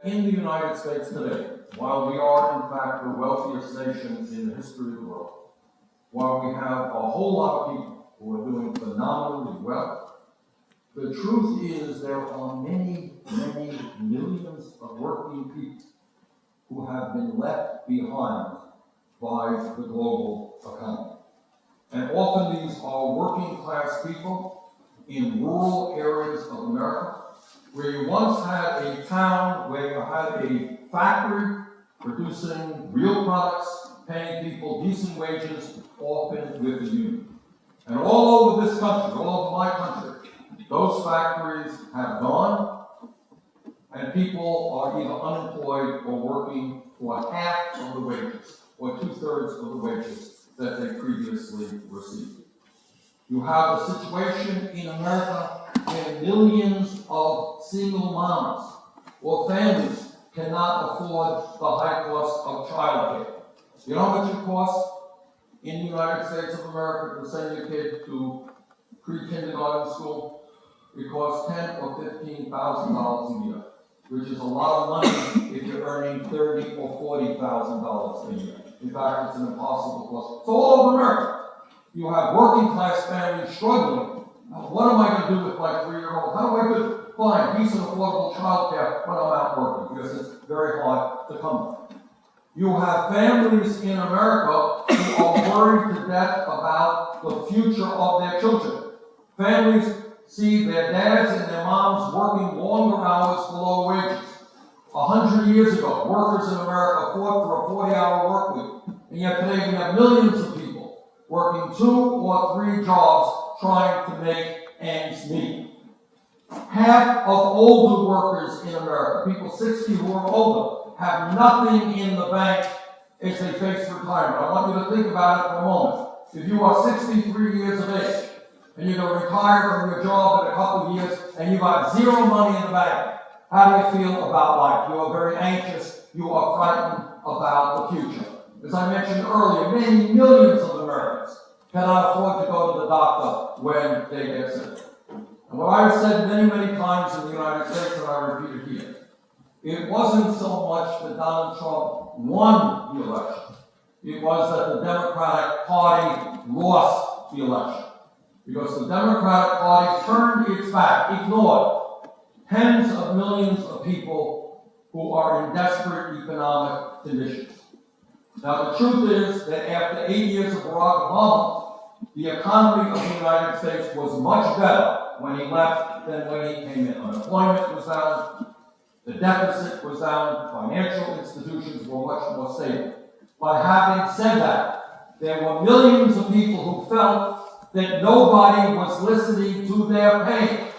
In the United States today, while we are in fact the wealthiest nation in the history of the world, while we have a whole lot of people who are doing phenomenally well, the truth is there are many, many millions of working people who have been left behind by the global economy. And often these are working class people in rural areas of America, where you once had a town where you had a factory producing real products, paying people decent wages, often with a union. And all over this country, all over my country, those factories have gone, and people are either unemployed or working for half of the wages, or 2/3 of the wages that they previously received. You have a situation in America where millions of single moms or families cannot afford the high cost of childcare. You know how much it costs in the United States of America to send your kid to pre-kindergarten school? It costs $10,000 or $15,000 a year, which is a lot of money if you're earning $30,000 or $40,000 a year. In fact, it's an impossible cost. So all over America, you have working class families struggling. What am I going to do with my 3-year-old? How do I find decent, affordable childcare when I'm out working? Because it's very hard to come by. You have families in America who are worried to death about the future of their children. Families see their dads and their moms working longer hours for low wages. 100 years ago, workers in America fought for a 40-hour work week. And yet today we have millions of people working 2 or 3 jobs trying to make ends meet. Half of older workers in America, people 60 who are older, have nothing in the bank as they face retirement. I want you to think about it for a moment. If you are 63 years of age, and you're going to retire from your job in a couple of years, and you got zero money in the bank, how do you feel about life? You are very anxious. You are frightened about the future. As I mentioned earlier, many millions of Americans cannot afford to go to the doctor when they get sick. And what I've said many, many times in the United States, and I repeat it here, it wasn't so much that Donald Trump won the election. It was that the Democratic Party lost the election. Because the Democratic Party turned its back, ignored tens of millions of people who are in desperate economic conditions. Now, the truth is that after 8 years of Barack Obama, the economy of the United States was much better when he left than when he came in. Unemployment was down, the deficit was down, financial institutions were much more stable. But having said that, there were millions of people who felt that nobody was listening to their pain.